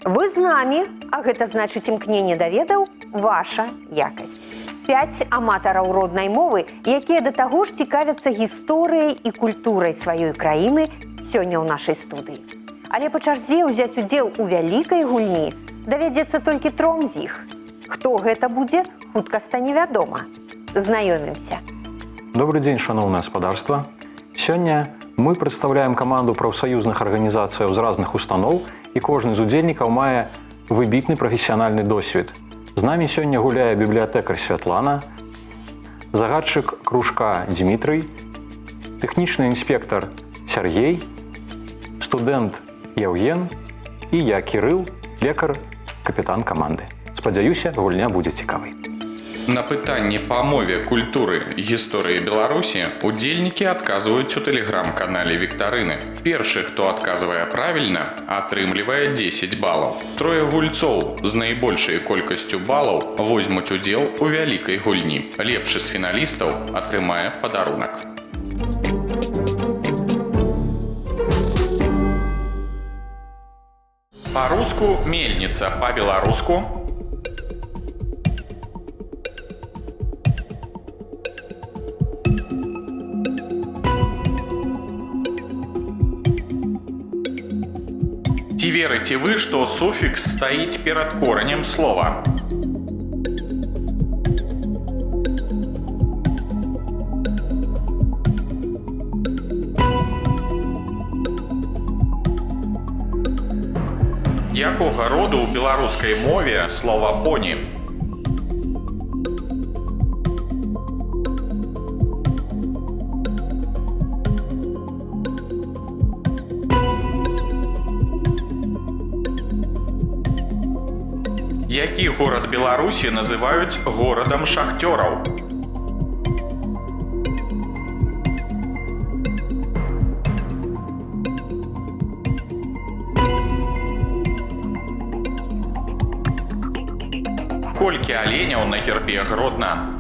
Вы з намі, а гэта значыць імкненне да ведаў, ваша якасць. 5 аматараў роднай мовы, якія да таго ж цікавяцца гісторыяй і культурай сваёй краіны сёння ў нашай студыі. Але па чарзе ўзяць удзел у вялікай гульні давядзецца толькі 3 з іх. Хто гэта будзе, хутка стане вядома. Знаёмімся. Добрый день, шановное господарство. Сегодня мы представляем команду профсоюзных организаций з разных установ, и кожны з удзельнікаў мае выбітны прафесіянальны досвед. З намі сёння гуляе бібліятэкар Святлана, загадчык кружка Дмітрый, тэхнічны інспектор Сергей, студэнт Яўген і я, Кірыл, лекар, капітан каманды. Спадзяюся, гульня будзе цікавай. На пытанні па мове, культуры і гісторыі Беларусі удзельнікі адказваюць у тэлеграм-канале Віктарыны. Першы, хто адказвае правільна, атрымлівае 10 балаў. 3 гульцоў з найбольшай колькасцю балаў возьмуць удзел у вялікай гульні. Лепшы з фіналістаў атрымае падарунак. Па-руску мельніца, па-беларуску ці верыце вы, што суфікс стаіць перад коранем слова? Якога роду ў беларускай мове слова «поні»? Які горад Беларусі называюць горадам шахцёраў? Колькі аленяў на гербе Гродна?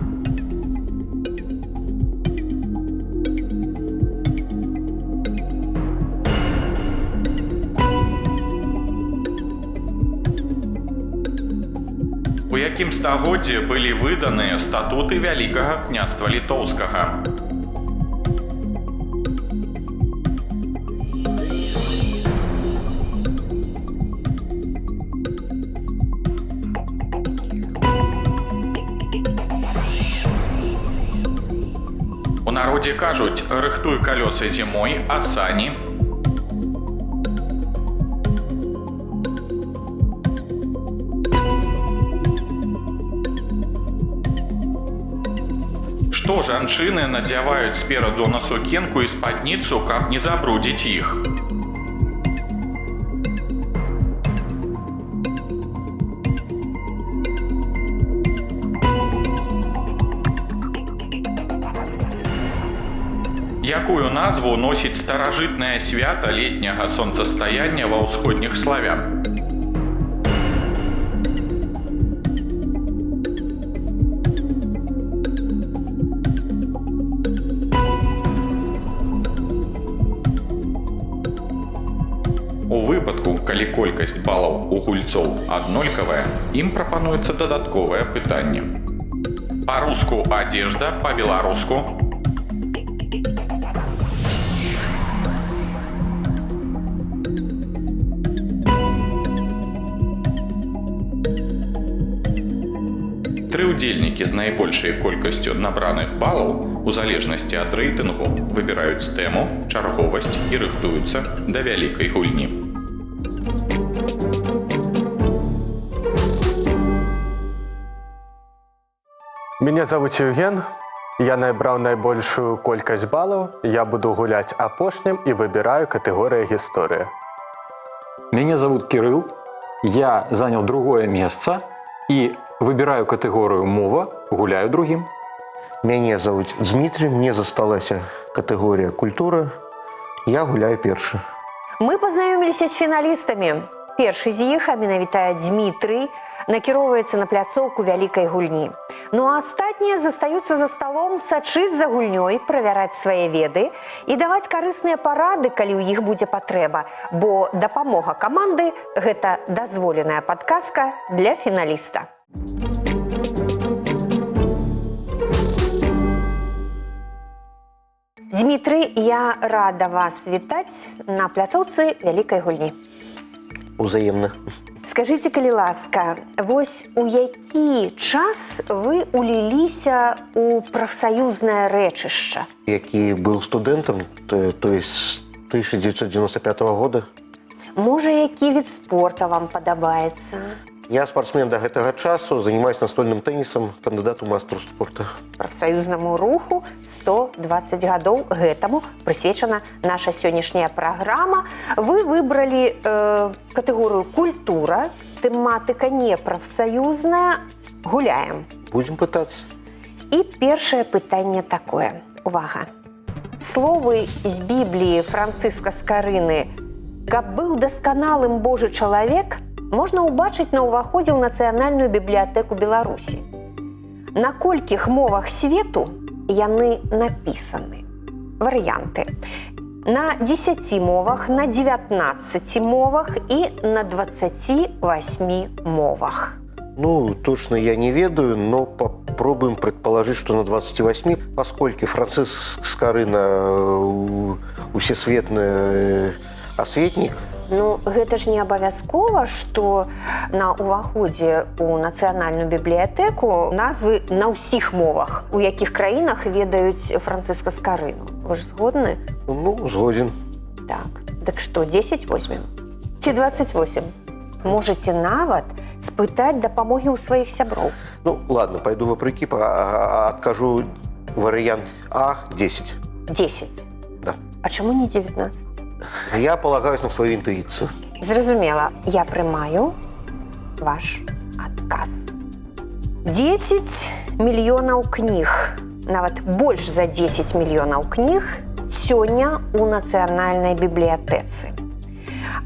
У якім стагоддзі былі выданыя статуты Вялікага княства Літоўскага? У народзе кажуць: рыхтуй калёсы зімой, а сані? Што жанчыны надзяваюць спераду на сукенку і спадніцу, каб не забрудзіць іх? Якую назву носіць старажытнае свята летняга сонцастаяння ва ўсходніх славян? У выпадку, калі колькасць балаў у гульцоў аднолькавая, ім прапануецца дадатковае пытанне. Па-руску адзежда, па-беларуску. Тры ўдзельнікі з найбольшай колькасцю набраных балаў у залежнасці ад рэйтынгу выбіраюць тэму, чарговасць і рыхтуюцца да вялікай гульні. Меня зовут Евген. Я набрал наибольшую колькость баллов. Я буду гулять апошним и выбираю категорию «История». Меня зовут Кирилл. Я занял другое место и выбираю категорию «Мова», гуляю другим. Меня зовут Дмитрий. Мне засталась категория «Культура». Я гуляю першы. Мы пазнаёміліся з фіналістамі. Першы з іх, а менавіта Дмітрый, накіроўваецца на пляцоўку вялікай гульні. Ну а астатнія застаюцца за сталом сачыць за гульнёй, правяраць свае веды і даваць карысныя парады, калі ў іх будзе патрэба, бо дапамога каманды – гэта дазволеная падказка для фіналіста. Дмітрый, я рада вас вітаць на пляцоўцы вялікай гульні. Узаемно. Скажыце, калі ласка, вось у які час вы уліліся ў прафсаюзнае рэчышча? Які был студентом, то есть с 1995 года. Можа, які від спорта вам падабаецца? Я спортсмен до гэтага часу, занимаюсь настольным теннисом, кандидат у майстру спорта. Прафсаюзнаму руху 120 гадоў, гэтаму прысвечана наша сённяшняя праграма. Вы выбралі катэгорыю культура, тэматыка не прафсаюзная. Гуляем. Будем пытаться. І першае пытанне такое. Увага. Словы з Бібліі Францыска Скарыны «Каб быў дасканалым Божы чалавек» можна ўбачыць на ўваходзе ў Нацыянальную бібліятэку Беларусі. На колькіх мовах свету яны напісаны? Варыянты. На 10 мовах, на 19 мовах і на 28 мовах. Ну, точно я не ведаю, но попробуем предположить, что на 28, поскольку Франциск Скарына усесветный осветник. Ну, гэта ж не абавязкова, што на ўваходзе ў Нацыянальную бібліятэку назвы на ўсіх мовах, у якіх краінах ведаюць Францыска Скарыну. Вы ж згодны? Ну, згоден. Так, дык што, 10 возьмем? Ці 28? Можаце нават спытаць дапамогі ў сваіх сяброў. Ну, ладно, пойду вопреки, откажу вариант А, 10. 10? Да. А чаму не 19? Я полагаюсь на свою интуицию. Зразумела, я прымаю ваш адказ. 10 мільёнаў кніг, нават больш за 10 мільёнаў кніг сёння ў Нацыянальнай бібліятэцы.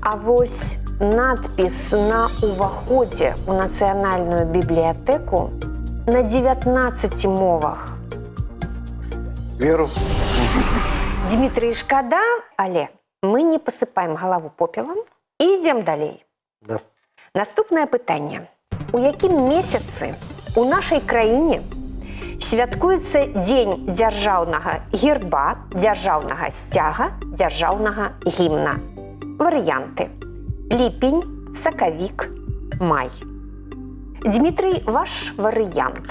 А вось надпіс на ўваходзе ў Нацыянальную бібліятэку на 19 мовах. Веру. Дмітрый, шкада, але мы не пасыпаем галаву попелам і ідзем далей. Да. Наступнае пытанне. У якім месяцы у нашай краіне святкуецца дзень дзяржаўнага герба, дзяржаўнага сцяга, дзяржаўнага гімна? Варыянты. Ліпень, сакавік, май. Дмітрый, ваш варыянт.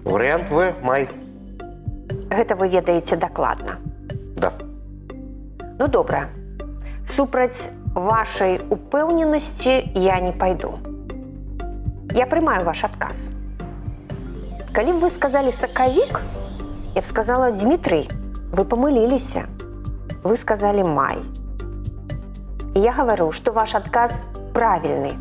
Вариант В, май. Гэта вы ведаеце дакладна. Да. Ну, добра. Супраць вашай упэўненасці я не пайду. Я прымаю ваш адказ. Калі б вы сказалі сакавік, я б сказала: Дмітрый, вы памыліліся. Вы сказалі май. І я гавару, што ваш адказ правільны.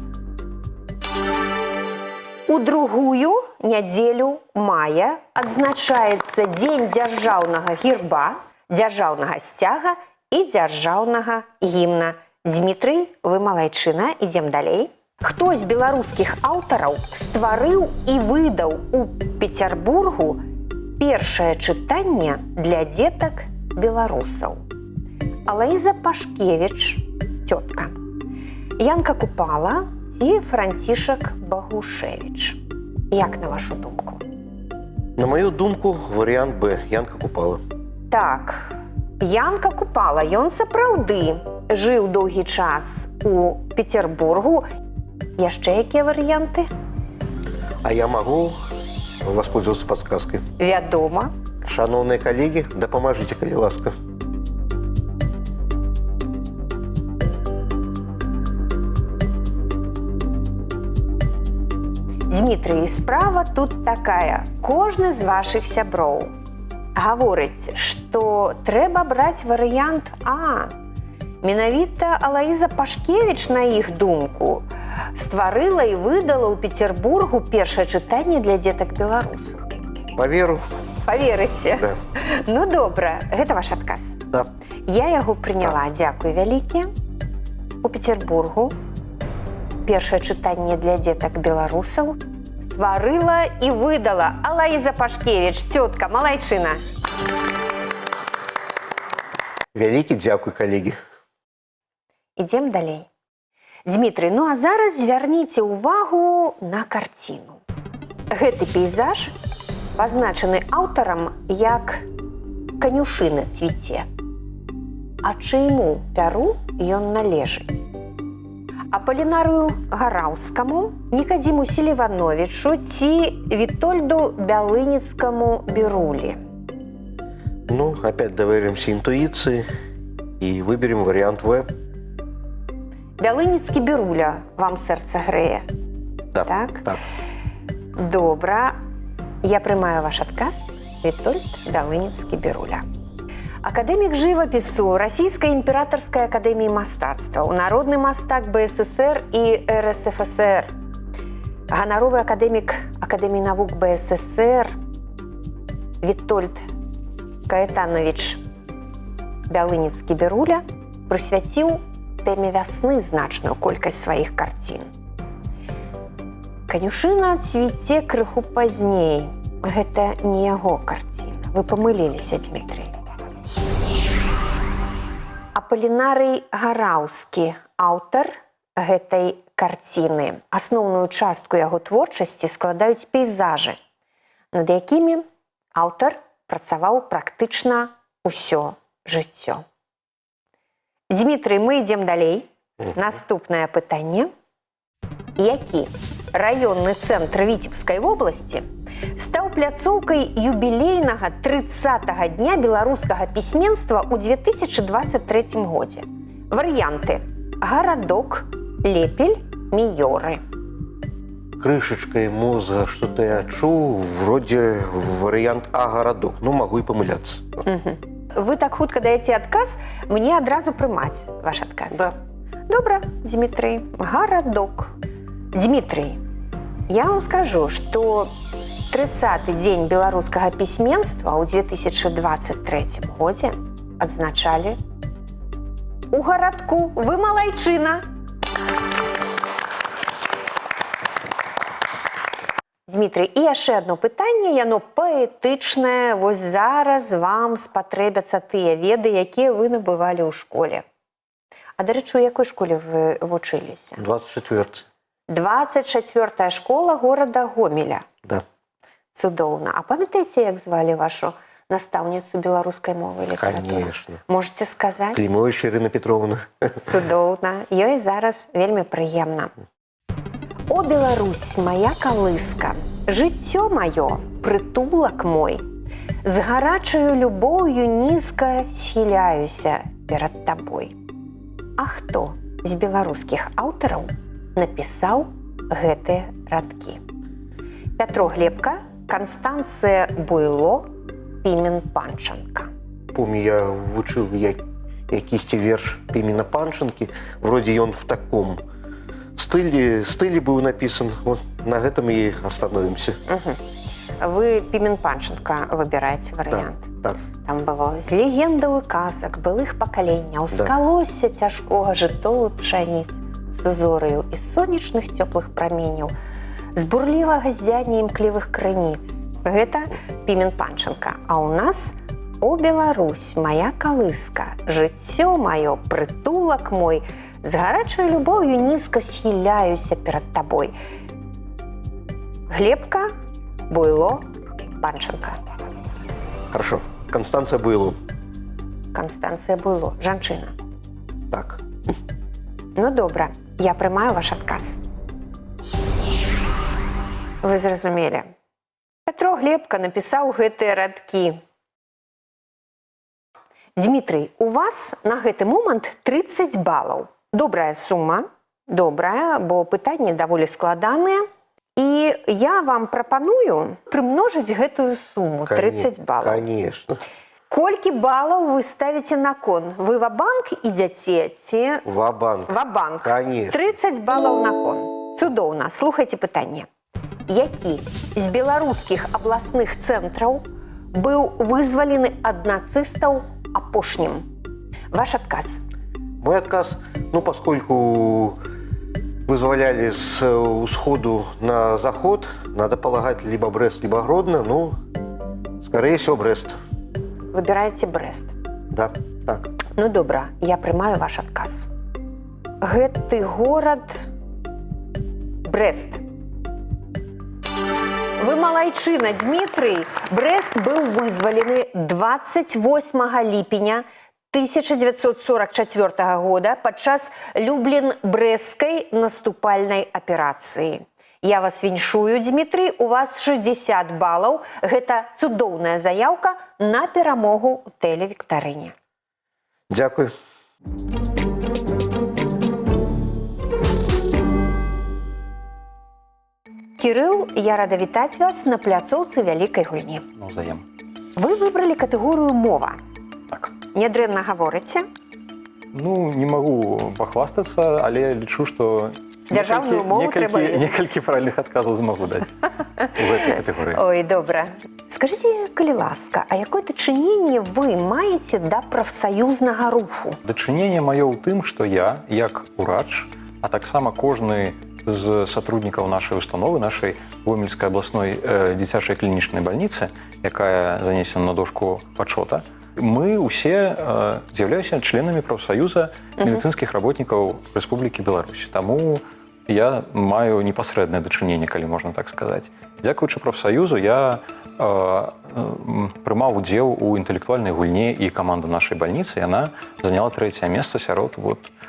У другую нядзелю мая адзначаецца дзень дзяржаўнага герба, дзяржаўнага сцяга і дзяржаўнага гімна. Дмітрый, вы малайчына, ідзем далей. Хто з беларускіх аўтараў стварыў і выдаў у Петербургу першае чытанне для дзетак беларусаў? Алаіза Пашкевіч, цётка, Янка Купала ці Францішак Багушевіч? Як на вашу думку? На мою думку, вариант Б, Янка Купала. Так, Янка Купала, ён сапраўды жыў доўгі час у Петербургу. Яшчэ якія варыянты? А я могу воспользоваться подсказкой? Вядома. Шановные коллеги, дапамажыце, калі ласка. Дмітрый, справа тут такая. Кожны з вашых сяброў гаворыць, што трэба браць варыянт А. Менавіта Алаіза Пашкевіч, на іх думку, стварыла і выдала ў Петербургу першае чытанне для дзетак беларусаў. Поверу. Паверыце? Да. Ну, добра, гэта ваш адказ. Да. Я яго прыняла, дзякуй вялікі. У Петербургу першае чытанне для дзетак беларусаў стварыла і выдала Алаіза Пашкевіч. Цётка, малайчына. Вялікі дзякуй, калегі. Ідзем далей. Дмітрый, ну а зараз звярніце ўвагу на карціну. Гэты пейзаж пазначаны аўтарам як канюшына цвіце. А чыйму пяру ён належыць? Апалінарыю Гараўскаму, Нікадзіму Селівановічу ці Вітольду Бялыніцкаму Бірулі? Ну, опять доверимся интуиции и выберем вариант В. Бялыніцкі Біруля вам сэрца грэе? Да, Так? так. Добра. Я прымаю ваш адказ. Вітольд Бялыніцкі Біруля. Акадэмік жывапісу Расійскай імператарскай акадэміі мастацтваў, народны мастак БССР і РСФСР, ганаровы акадэмік Акадэміі навук БССР Вітольд Каэтанович Бялыніцкі Біруля прысвяціў тэме вясны значную колькасць сваіх карцін. Канюшына цвіце крыху пазней. Гэта не яго карціна. Вы памыліліся, Дмітрый. Апалінарый Гараўскі, аўтар гэтай карціны. Асноўную частку яго творчасці складаюць пейзажы, над якімі аўтар працаваў практычна ўсё жыццё. Дмітрый, мы ідзем далей. Наступнае пытанне. Які раённы цэнтр Віцебскай вобласці стаў пляцоўкай юбілейнага 30-га дня беларускага пісьменства ў 2023 годзе? Варыянты: гарадок, Лепель, Міёры. Крышечкой мозга что-то я чуў, вроде вариант А, городок. Ну, могу и помыляться. Вы так хутка даеце адказ, мне адразу прымаць ваш адказ. Да. Добра, Дмітрый, гарадок. Дмітрый, я вам скажу, што 30-й дзень беларускага пісьменства ў 2023 годзе адзначалі у гарадку. Вы малайчына. Дмітрый, і яшчэ адно пытанне, яно паэтычнае. Вось зараз вам спатрэбяцца тыя веды, якія вы набывалі ў школе. А, дарэчы, у якой школе вы вучыліся? 24. 24-я школа горада Гомеля. Да. Цудоўна. А памятаеце, як звалі вашу настаўніцу беларускай мовы і літаратуры? Конечно. Можете сказаць? Климович Ирина Петровна. Цудоўна. Ёй зараз вельмі прыемна. О, Беларусь, моя калыска, жыццё маё, прытулак мой, з гарачаю любоўю нізка схіляюся перад табой. А хто з беларускіх аўтараў напісаў гэтыя радкі? Пятро Глебка, Констанция Буйло, Пімен Панченко. Помню, я вучыў якісьці верш Пімена Панченкі. Вроде ён в таком стылі быў написан. Вот на гэтым і остановимся. Вы Пімен Панченко выбираеце варыянт. Так. Там было з легендаў і казак былых пакаленняў, з калосся цяжкога жытою пшаніц, з зораю і сонечных цёплых праменяў, з бурлівага ззяння імклівых крыніц. Гэта Пімен Панченко. А ў нас «О, Беларусь, моя калыска, жыццё маё, прытулак мой, з гарачай любоўю нізка схіляюся перад табой». Глебка, Буйло, Панченко. Хорошо. Констанция Буйло. Констанция Буйло. Жанчына. Так. Ну, добра. Я прымаю ваш адказ. Вы зразумелі. Пятро Глебка напісаў гэтыя радкі. Дмітрый, у вас на гэты момант 30 балаў. Добрая сума. Добрая, бо пытанні даволі складаныя. І я вам прапаную прымножыць гэтую суму, 30 балаў. Конечно. Колькі балаў вы ставіце на кон? Вы ва-банк ідзяце ці... Ва-банк. Ва-банк. Конечно. 30 балаў на кон. Цудоўна. Слухайце пытанне. Які з беларускіх абласных цэнтраў быў вызвалены ад нацыстаў апошнім? Ваш адказ. Мой отказ, ну, поскольку вызволяли с усходу на заход, надо полагать, либо Брест, либо Гродно, ну, скорее всего, Брест. Выбираеце Брэст. Да, так. Ну добра, я прымаю ваш адказ. Гэты горад Брэст. Вы малайчына, Дмітрый. Брэст быў вызвалены 28 ліпеня 1944 года падчас Люблін-брэсцкай наступальнай аперацыі. Я вас віншую, Дмітрый, у вас 60 балаў. Гэта цудоўная заяўка на перамогу ў тэлевіктарыне. Дякую. Кірыл, я рада вітаць вас на пляцоўцы вялікай гульні. Навзаем. Вы выбралі катэгорыю мова. Так. Нядрэнна гаворыце? Ну, не магу пахвастацца, але лічу, што Дзяржаўную мову трэба ведаць. некалькі правільных адказаў змагу даць у гэтай катэгорыі. Ой, добра. Скажыце, калі ласка, а якое дачыненне вы маеце да прафсаюзнага руху? Дачыненне маё ў тым, што я, як урач, а таксама кожны з сотруднікаў нашай установы, нашай Гомельскай абласной дзіцячай клінічнай бальніцы, якая занесена на дошку пачота, мы ўсе з'яўляемся членамі прафсаюза медыцынскіх работнікаў Рэспублікі Беларусь. Таму я маю непасрэднае дачыненне, калі можна так сказаць. Дзякуючы прафсаюзу я прымаў удзел у інтэлектуальнай гульне, і каманда нашай бальніцы, яна заняла 3-е месца сярод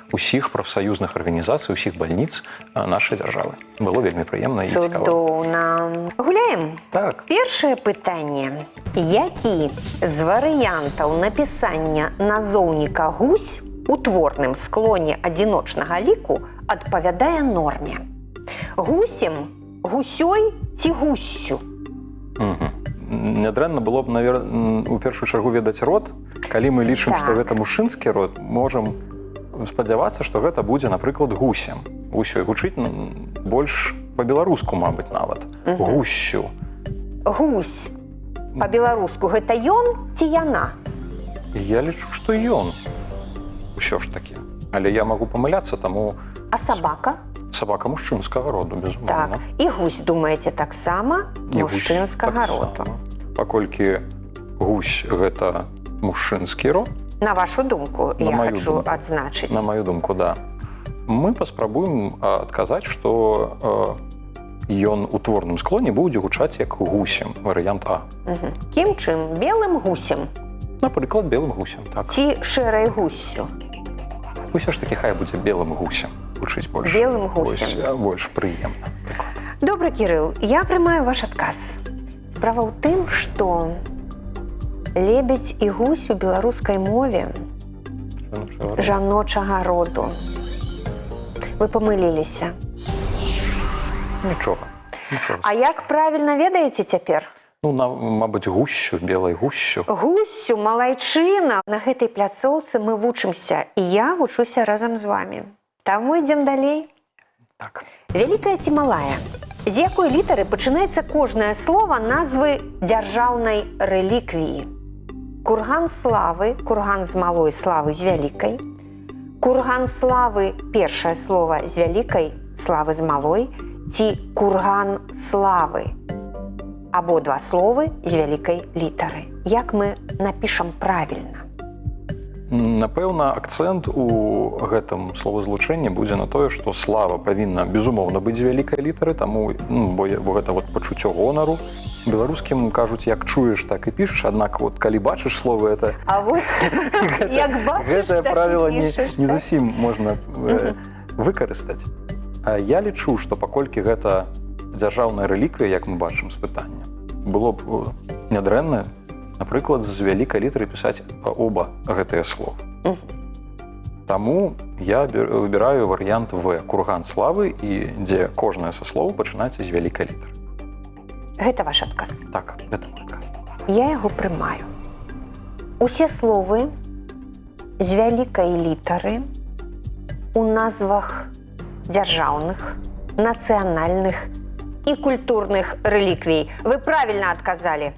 усіх прафсаюзных арганізацый, усіх бальніц нашай дзяржавы. Было вельмі прыемна і цікава. Цудоўна. Гуляем? Так. Першае пытанне. Які з варыянтаў напісання назоўніка гусь у творным склоне адзіночнага ліку адпавядае норме? Гусем, гусёй ці гуссю? Нядрэнна было б, у першую чаргу ведаць род. Калі мы лічым, што гэта мужчынскі род, можам спадзявацца, што гэта будзе, напрыклад, гусем. Гусёй гучыць больш па-беларуску, мабыць, нават. Гуссю. Гусь. Па-беларуску гэта ён ці яна? Я лічу, што ён. Усё ж такі. Але я магу памыляцца, таму... А сабака? Сабака мужчынскага роду, безумоўна. Так. І гусь, думаеце, таксама мужчынскага роду? Паколькі гусь гэта мужчынскі род, на вашу думку, я хочу адзначыць. На маю думку, да. Мы паспрабуем адказаць, што ён у творным склоне будзе гучаць як гусем, варыянт А. Кім чым? Белым гусем? Напрыклад, белым гусем, так. Ці шэрай гуссю? Усё ж такі хай будзе белым гусем. Гучыць больш. Белым гусем. Больш прыемна. Добра, Кірыл, я прымаю ваш адказ. Справа ў тым, што лебедзь і гусь у беларускай мове жаночага роду. Вы памыліліся. Нічога. А як правільна ведаеце цяпер? Ну, мабыць, гуссю, белай гуссю. Гуссю, малайчына. На гэтай пляцоўцы мы вучымся, і я вучуся разам з вамі. Таму ідзем далей. Так. Вялікая ці малая? З якой літары пачынаецца кожнае слова назвы дзяржаўнай рэліквіі? Курган славы, курган з малой, славы з вялікай. Курган славы, першае слова з вялікай, славы з малой. Ці курган славы. Абодва словы з вялікай літары. Як мы напішам правільна? Напэўна, акцэнт у гэтым словазлучэнні будзе на тое, што слава павінна, безумоўна, быць з вялікай літары, таму, бо гэта пачуццё гонару. Беларускім кажуць, як чуеш, так і пішаш, аднак калі бачыш словы, это... А вось, як бачыш, гэтае так правіла і пішаш. не зусім можна выкарыстаць. Я лічу, што паколькі гэта дзяржаўная рэліквія, як мы бачым з пытання, было б нядрэнна, напрыклад, з вялікай літары пісаць оба гэтыя словы. Таму я выбіраю варыянт В, курган славы, і дзе кожнае са слоў пачынаецца з вялікай літары. Гэта ваш адказ? Так, гэта мой адказ. Я яго прымаю. Усе словы з вялікай літары у назвах дзяржаўных, нацыянальных і культурных рэліквій. Вы правільна адказалі.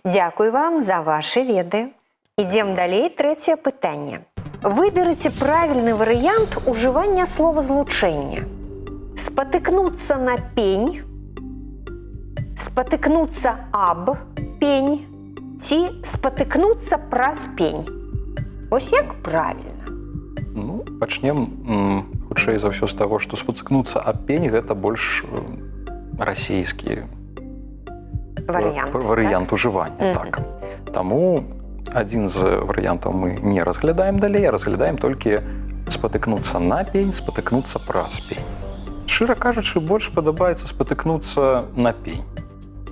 Дзякуй вам за вашы веды. Ідзем далей, трэцяе пытанне. Выберыце правільны варыянт ужывання словазлучэння. Спатыкнуцца на пень, спатыкнуцца аб пень ці спатыкнуцца праз пень. Вось як правільна? Ну, пачнем хутчэй за ўсё з таго, што спатыкнуцца аб пень гэта больш расійскі варыянт ужывання. Так. Таму адзін з варыянтаў мы не разглядаем далей, а разглядаем толькі спатыкнуцца на пень, спатыкнуцца праз пень. Шчыра кажучы, больш падабаецца спатыкнуцца на пень.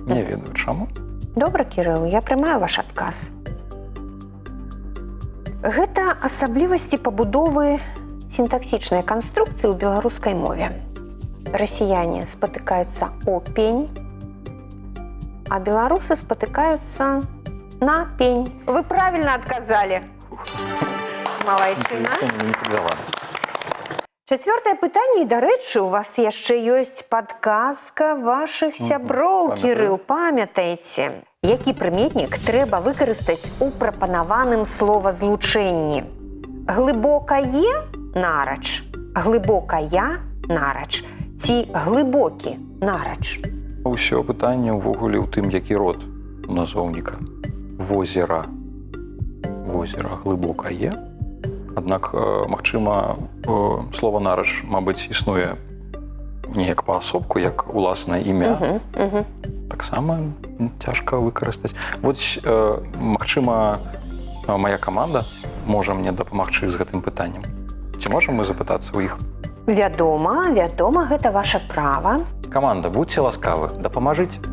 Не ведаю, чаму. Добра, Кірыл, я прымаю ваш адказ. Гэта асаблівасці пабудовы сінтаксічнай канструкцыі ў беларускай мове. Расіяне спатыкаюцца о пень, а беларусы спатыкаюцца на пень. Вы правильно адказалі. Малайчына. Чацвёртае пытанне, і, дарэчы, у вас яшчэ ёсць падказка вашых сяброў, Кірыл, памятаеце. Які прыметнік трэба выкарыстаць у прапанаваным словазлучэнні? Глыбокае нарач, глыбокая нарач ці глыбокі нарач? Усё пытанне ўвогуле ў тым, які род у назоўніка. Возера. Возера глыбокае. Аднак, магчыма, слова нарач, мабыць, існуе не як паасобку, як уласнае імя. Таксама цяжка выкарыстаць. Вось, магчыма, мая каманда можа мне дапамагчы з гэтым пытаннем. Ці можам мы запытацца ў іх? Вядома, гэта ваша права. Каманда, будьце ласкавы, дапамажыце.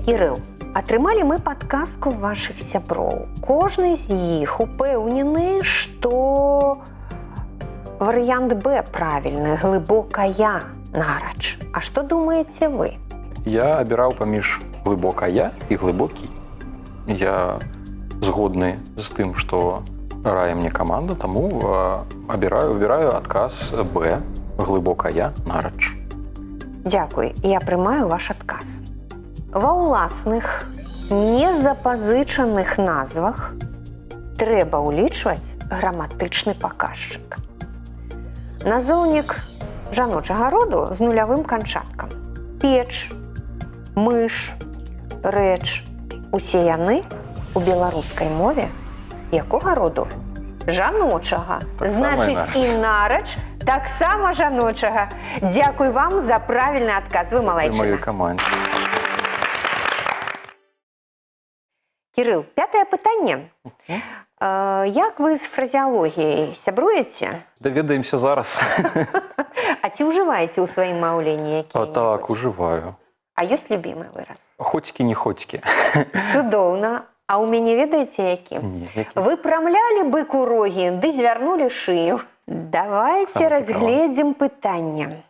Кірыл, атрымалі мы падказку вашых сяброў. Кожны з іх упэўнены, што варыянт Б правільны, глыбокая нарач. А што думаеце вы? Я абіраў паміж глыбокая і глыбокі. Я згодны з тым, што рае мне каманда, таму выбіраю адказ Б, глыбокая нарач. Дзякуй, я прымаю ваш адказ. Ва ўласных незапазычаных назвах трэба ўлічваць граматычны паказчык. Назоўнік жаночага роду з нулявым канчаткам. Печ, мыш, рэч. Усе яны у беларускай мове якога роду? Жаночага. Значыць, і нарач таксама жаночага. Дзякуй вам за правільны адказ. Вы малайчына. Кірыл, пятае пытанне. Як вы з фразеалогіяй сябруеце? Даведаемся зараз. А ці ўжываеце ў сваім маўленні які-небудзь? Так, ужываю. А ёсць любімы выраз? Хоцькі, не хоцькі. Цудоўна. А ў мяне ведаеце які? Не, які? Выпрамлялі быку рогі, ды звярнулі шыю. Давайце разгледзім пытанне.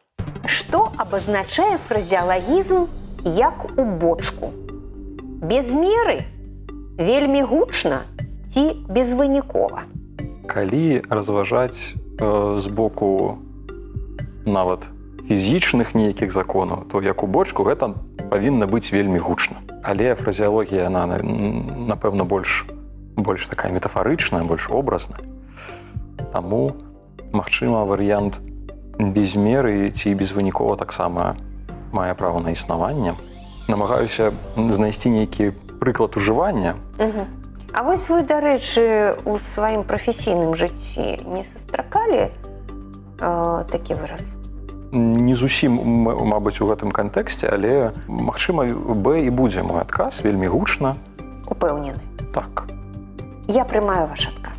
Што абазначае фразеалагізм як у бочку? Без меры? Вельмі гучна ці безвынікова? Калі разважаць з боку нават фізічных нейкіх законаў, то як у бочку гэта павінна быць вельмі гучна. Але фразеалогія, яна, напэўна, больш такая метафарычная, больш образная. Таму, магчыма, варыянт без меры ці безвынікова таксама мае права на існаванне. Намагаюся знайсці нейкі прыклад ужывання. А вось вы, дарэчы, у сваім прафесійным жыцці не сустракалі такі выраз? Не зусім, мабыць, у гэтым кантэксце, але, магчыма, Б і будзе мой адказ, вельмі гучна. Упэўнены? Так. Я прымаю ваш адказ.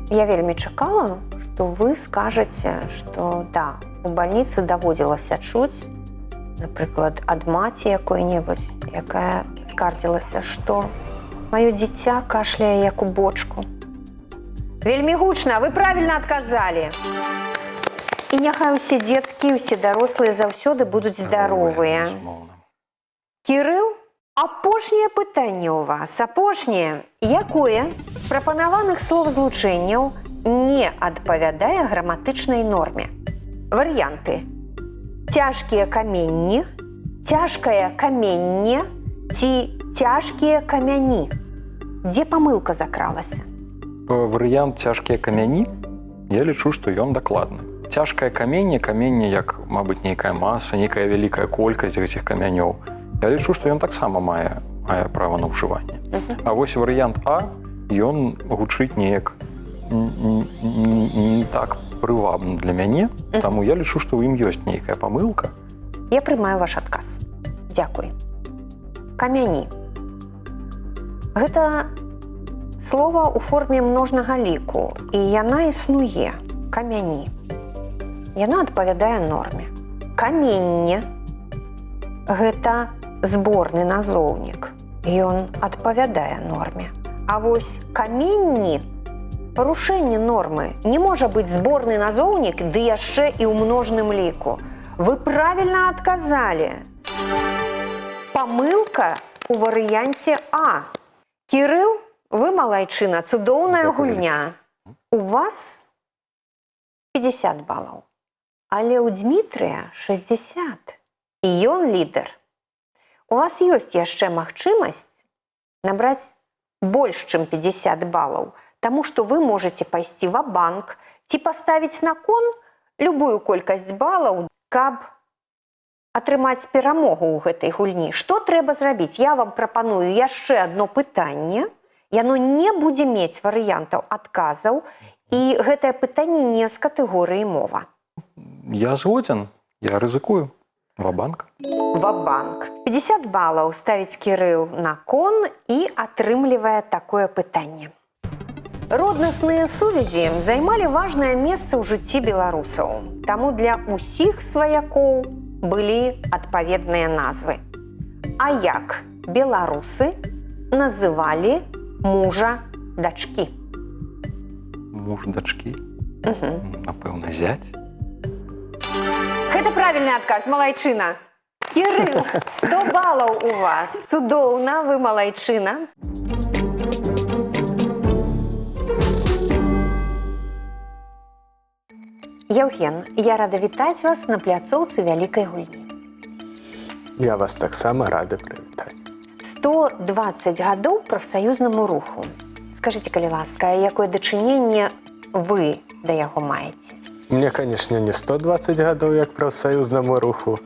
Я вельмі чакала, што вы скажаце, што да, у бальніцы даводзілася чуць, напрыклад, ад маці якой-небудзь, якая скардзілася, што маё дзіця кашляе як у бочку. Вельмі гучна, вы правільна адказалі. І няхай усе дзеткі, усе дарослыя заўсёды будуць здаровыя. Кірыл, апошняе пытанне ў вас. Апошняе. Якое з прапанаваных словазлучэнняў не адпавядае граматычнай норме? Варыянты. Цяжкія каменні, цяжкае каменне ці цяжкія камяні? Дзе памылка закралася? Варыянт цяжкія камяні, я лічу, што ён дакладны. Цяжкае каменне, як, мабыць, нейкая маса, нейкая вялікая колькасць гэтых камянёў. Я лічу, што ён таксама мае права на ўжыванне. А вось варыянт А, ён гучыць неяк не так прывабна для мяне, таму я лічу, што ў ім ёсць нейкая памылка. Я прымаю ваш адказ. Дзякуй. Камяні. Гэта слова ў форме множнага ліку, і яна існуе. Камяні. Яна адпавядае норме. Каменне – гэта зборны назоўнік. Ён адпавядае норме. А вось каменні – парушэнне нормы. Не можа быць зборны назоўнік, ды яшчэ і ў множным ліку. Вы правільна адказалі. Памылка ў варыянце А. Кірыл, вы малайчына, цудоўная гульня. У вас 50 балаў. Але ў Дмітрыя 60. І ён лідар. У вас ёсць яшчэ магчымасць набраць больш, чым 50 балаў, таму што вы можаце пайсці ва-банк ці паставіць на кон любую колькасць балаў, каб атрымаць перамогу ў гэтай гульні. Што трэба зрабіць? Я вам прапаную яшчэ адно пытанне. Яно не будзе мець варыянтаў адказаў, і гэтае пытанне не з катэгорыі мова. Я згодзен, я рызыкую. Ва-банк. Ва-банк. 50 балаў ставіць Кірыл на кон і атрымлівае такое пытанне. Роднасныя сувязі займалі важнае месца ў жыцці беларусаў. Таму для ўсіх сваякоў былі адпаведныя назвы. А як беларусы называлі мужа дачкі? Муж дачкі? Напэўна, зяць. Гэта правільны адказ, малайчына. Кірыл, 100 балаў у вас. Цудоўна, вы малайчына. Яўген, я рада вітаць вас на пляцоўцы вялікай гульні. Я вас таксама рады прывітаць. 120 гадоў прафсаюзнаму руху. Скажыце, калі ласка, якое дачыненне вы да яго маеце? Мне, канешне, не 120 гадоў як прафсаюзнаму руху.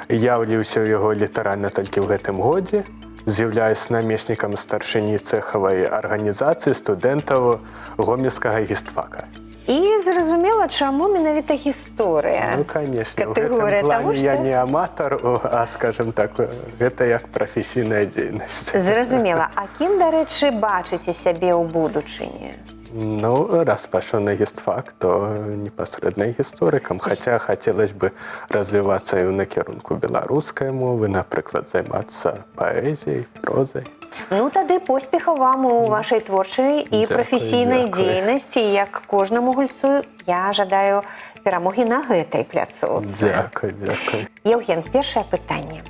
Я ўліўся ў яго літаральна толькі ў гэтым годзе. З'яўляюсь намеснікам старшыні цэхавай арганізацыі студэнтаў гомельскага гістфака. І зразумела, чаму менавіта гісторыя. Ну, канешне, у Катэгорыя гэтым плане таго, я што- не аматар, а, скажем так, гэта як прафесійная дзейнасць. Зразумела. А кім, дарэчы, бачыце сябе ў будучыні? Ну, раз пайшоў на гістфак, то непасрэдна гісторыкам. Хаця хацелось бы развівацца і ў накірунку беларускай мовы, напрыклад, займацца паэзіяй, прозай. Ну, тады поспехаў вам у вашай творчай і Дзякуй, прафесійнай дзякуй. дзейнасці. Як кожнаму гульцу, я жадаю перамогі на гэтай пляцоўцы. Дзякуй, дзякуй. Яўген, першае пытанне.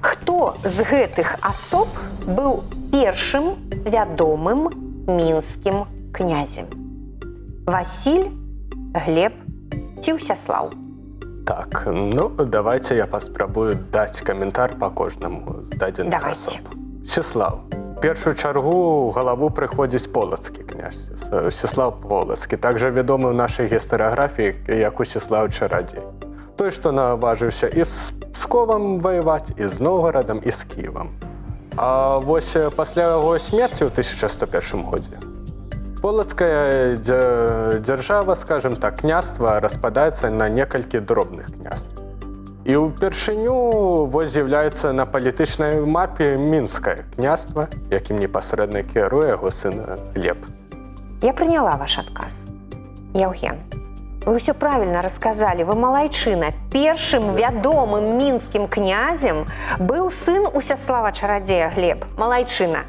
Хто з гэтых асоб быў першым вядомым мінскім князем? Васіль, Глеб ці Ўсяслаў? Так, ну, давайте я паспрабую даць каментар па кожнаму з дадзеных Давайте. асоб. Всеслав. В першую чаргу ў галаву прыходзіць полацкі князь. Всеслав Полацкі, также вядомы ў нашай гістарыяграфіі як Усяслаў Чарадзей. Той, што наважыўся і з Псковам ваяваць, і з Новгарадам, і з Кіевам. А вось пасля яго смерці ў 1101 годзе полацкая дзяржава, скажем так, княства распадаецца на некалькі дробных княств. І ўпершыню вось з'яўляецца на палітычнай мапе мінскае княства, якім непасрэдна кіруе яго сын Глеб. Я прыняла ваш адказ. Яўген, вы ўсё правільна расказалі, вы малайчына. Першым вядомым мінскім князем быў сын Усяслава Чарадзея Глеб. Малайчына.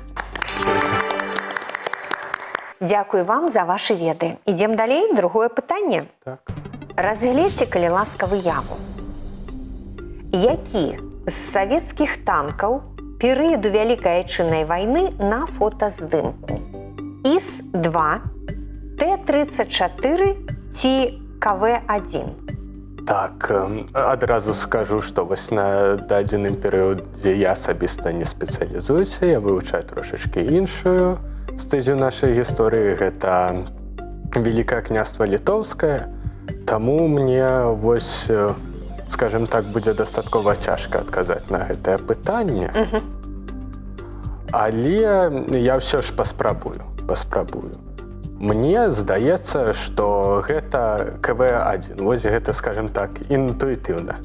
Дзякуй вам за вашы веды. Ідзем далей, другое пытанне. Так. Разгледзьце, калі ласка, выяву. Які з савецкіх танкаў перыяду Вялікай Айчыннай вайны на фотаздымку? ІС-2, Т-34 ці КВ-1? Так, адразу скажу, што вось на дадзеным перыядзе я асабіста не спецыялізуюся, я вывучаю трошачкі іншую стызю нашай гісторыі, гэта Великае княства Літоўскае, таму мне вось, скажем так, будзе дастаткова цяжка адказаць на гэтае пытанне. Але я ўсё ж паспрабую. Мне здаецца, што гэта КВ-1. Вось гэта, скажем так, інтуітыўна.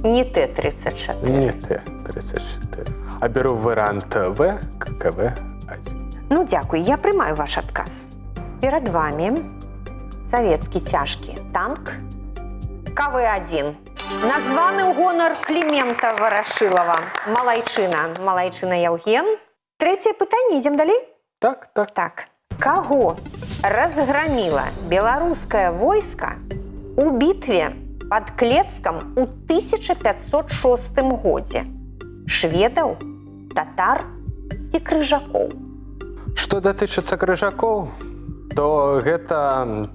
Не Т-34. Не Т-34. А беру варыянт В, КВ-1. Ну, дзякуй, я прымаю ваш адказ. Перад вами савецкі цяжкі танк КВ-1. Названы ў гонар Клімента Варашылава. Малайчына Яўген. Трэцяе пытанне, ідзем далей? Так. Так. Каго разгроміла беларускае войска у бітве пад Клецкам у 1506 годзе? Шведаў, татар ці крыжакоў? Што датычыцца крыжакоў, то гэта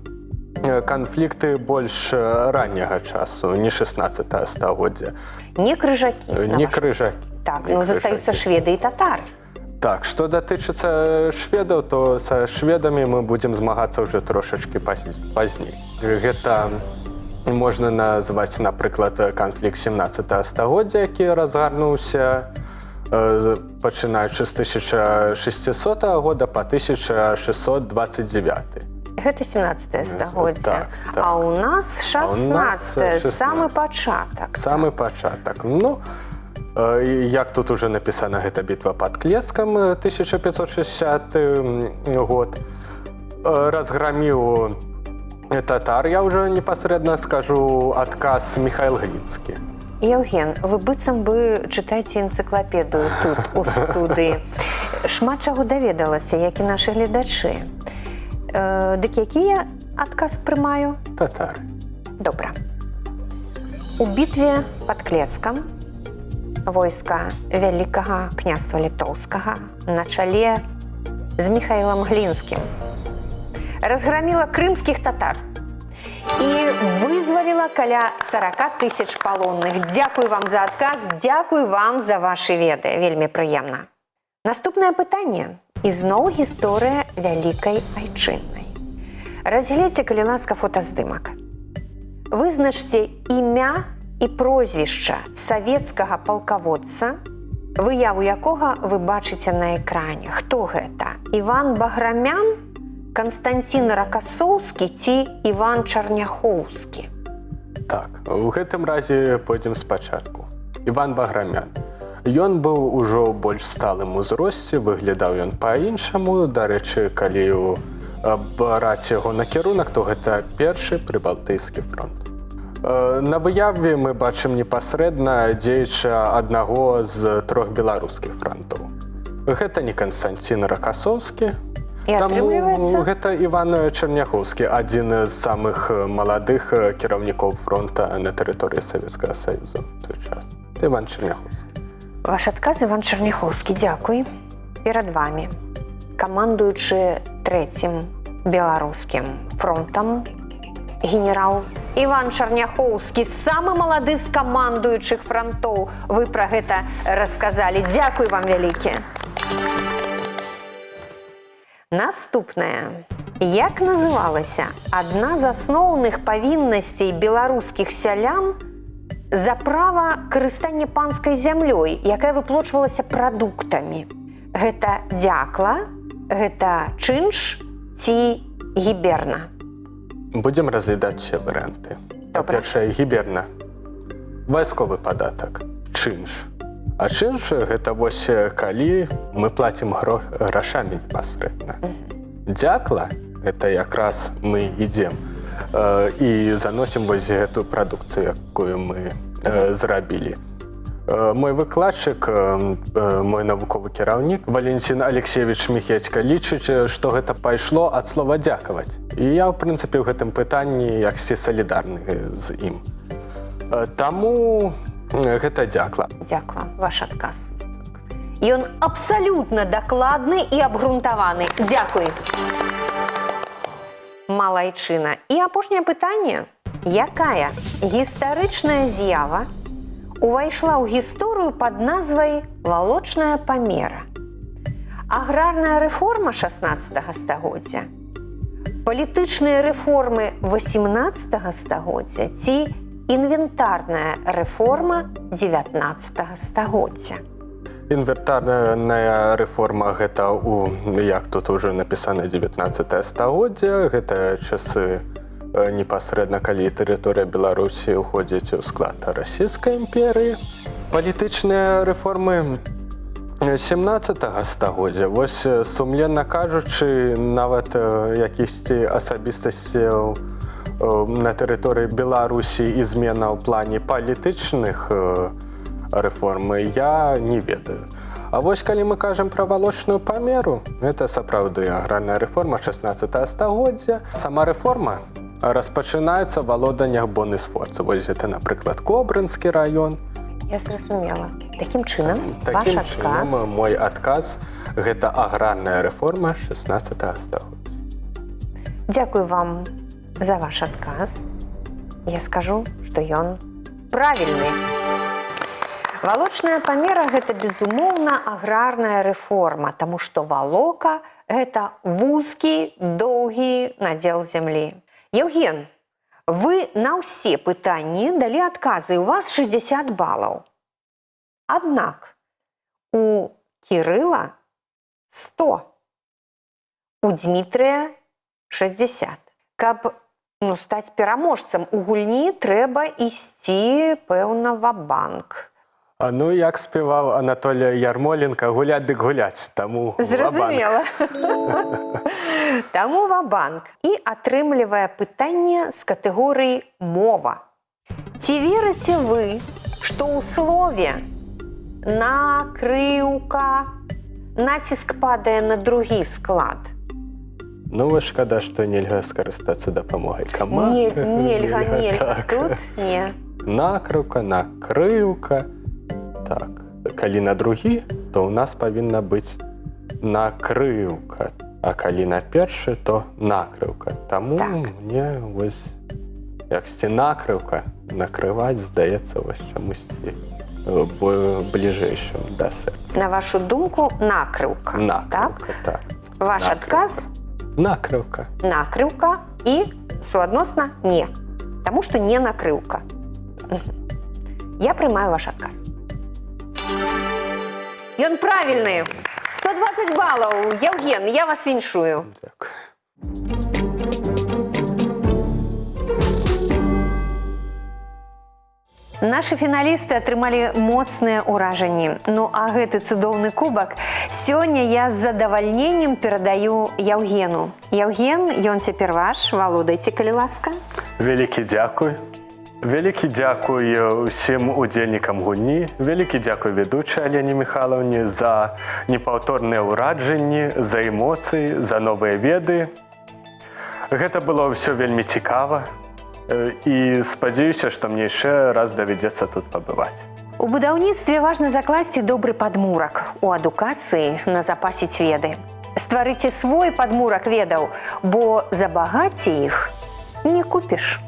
канфлікты больш ранняга часу, не 16 стагоддзя. Не крыжакі. Не крыжакі. Так, ну застаюцца шведы і татары. Так, што датычыцца шведаў, то са шведамі мы будзем змагацца ўжо трошачкі пазней. Гэта можна назваць, напрыклад, канфлікт 17 стагоддзя, які разгарнуўся пачынаючы з 1600 года па 1629. Гэта 17 стагоддзя. Так. А ў нас 16, самы пачатак. Самы пачатак. Ну, як тут уже напісана, гэта бітва пад Клецкам, 1560 год. Разграміў татар, я ўжо непасрэдна скажу, адказ Міхаіл Глінскі. Яўген, вы быццам бы чытаеце энцыклапедыю тут, у студыі. Шмат чаго даведалася, як і нашы гледачы. Дык які я адказ прымаю? Татары. Добра. У бітве пад Клецкам войска Вялікага княства Літоўскага на чале з Міхаілам Глінскім разграміла крымскіх татар і вызваліла каля 40 000 палонных. Дзякуй вам за адказ, дзякуй вам за вашы веды. Вельмі прыемна. Наступнае пытанне. Ізноў гісторыя Вялікай Айчыннай. Разгледзьце, калі ласка, фотаздымак. Вызначце імя і прозвішча савецкага палкаводца, выяву якога вы бачыце на экране. Хто гэта? Іван Баграмян, Канстанцін Ракасоўскі ці Іван Чарняхоўскі? Так, у гэтым разе пойдзем спачатку. Іван Баграмян. Ён быў ужо больш сталым узросце, выглядаў ён па-іншаму. Дарэчы, калі браць яго накірунак, то гэта першы прыбалтыйскі фронт. На выяве мы бачым непасрэдна дзеяча аднаго з 3 беларускіх фронтоў. Гэта не Канстанцін Ракасоўскі, таму гэта Іван Чарняхоўскі, адзін з самых маладых кіраўнікоў фронта на тэрыторыі Савецкага Саюза ў той час. Іван Чарняхоўскі. Ваш адказ, Іван Чарняхоўскі, дзякуй. Перад вами камандуючы 3-м беларускім фронтам генерал Іван Чарняхоўскі, самы малады з камандуючых фронтоў. Вы пра гэта расказалі. Дзякуй вам вялікі. Наступнае. Як называлася адна з асноўных павіннасцей беларускіх сялян за права карыстання панскай зямлёй, якая выплочвалася прадуктамі? Гэта дзякла, гэта чынш ці гіберна? Будзем разглядаць усе варыянты. Па-першае, гіберна. Вайсковы падатак. Чынш. А чынш – гэта вось калі мы плацім грашамі непасрэдна. Дзякла – гэта якраз мы ідзем і заносім вось гэтую прадукцыю, якую мы зрабілі. Мой выкладчык, мой навуковы кіраўнік Валентин Алексеевич Міхецька лічыць, што гэта пайшло ад слова «дзякаваць». І я, ў прынцыпе, ў гэтым пытанні яксьці салідарны з ім. Таму гэта дзякла. Дзякла, ваш адказ. Ён абсалютна дакладны і абгрунтаваны. Дзякуй. Малайчына. І апошняе пытанне. Якая гістарычная з'ява увайшла ў гісторыю пад назвай «Валочная памера»? Аграрная рэформа 16 стагоддзя, палітычныя рэформы 18 стагоддзя ці інвентарная рэформа 19 стагоддзя? Інвентарная рэформа гэта як тут уже напісана 19 стагоддзя, гэта часы непасрэдна, калі тэрыторыя Беларусі ўходзіць у склад расійскай імперыі. Палітычныя рэформы 17 стагоддзя, вось сумленна кажучы, нават якісьці асабістасцяў на тэрыторыі Беларусі і змена ў плане палітычных рэформы я не ведаю. А вось калі мы кажам пра валочную памеру, гэта сапраўды аграрная рэформа 16 стагоддзя. Сама рэформа распачынаецца в валоданнях Боннесфорца. Вось гэта, напрыклад, Кобрынскі раён. Я зразумела. Такім чынам, Такім ваш чынам, адказ. мой адказ – гэта аграрная рэформа 16 стагоддзя. Дзякую вам за ваш адказ. Я скажу, што ён правільны. Валочная памера – гэта, безумоўна, аграрная рэформа, таму што валока – гэта вузкі, доўгі надзел зямлі. Яўген, вы на ўсе пытанні далі адказы, у вас 60 балаў. Аднак у Кірыла 100, у Дмітрыя 60. Каб стаць пераможцам у гульні, трэба ісці, пэўна, ва-банк. Ну, як спеваў Анатолій Ярмоленко, гуляць дык гуляць, таму Зразумела. Таму ва-банк. І атрымлівае пытанне з катэгорыі «мова». Ці верыце вы, што ў слове «накрыўка» націск падае на другі склад? Ну, вось шкада, што нельга скарыстацца дапамогай каманд. Нельга. Тут не. Накрыўка, накрыўка. Так, калі на другі, то ў нас павінна быць накрыўка, а калі на першы, то накрыўка. Таму мне вось яксьці накрыўка накрываць здаецца вось чамусьці бліжэйшым да сэрца. На вашу думку, накрыўка. Накрыўка, так. Ваш адказ? Накрыўка. Накрыўка і суадносна не. Таму што не накрыўка. Я прымаю ваш адказ. Ён правільны. 120 балаў. Яўген, я вас віншую. Дзякуй. Нашы фіналісты атрымалі моцныя ўражанні. Ну, а гэты цудоўны кубак сёння я з задавальненнем перадаю Яўгену. Яўген, ён цяпер ваш. Валодайце, калі ласка. Вялікі дзякуй. Вялікі дзякуй усім удзельнікам гульні. Вялікі дзякуй ведучай Алене Міхайлаўне за непаўторныя ўраджанні, за эмоцыі, за новыя веды. Гэта было ўсё вельмі цікава. І спадзяюся, што мне яшчэ раз давядзецца тут пабываць. У будаўніцтве важна закласці добры падмурак. У адукацыі назапасіць веды. Стварыце свой падмурак ведаў, бо за багацце іх не купіш.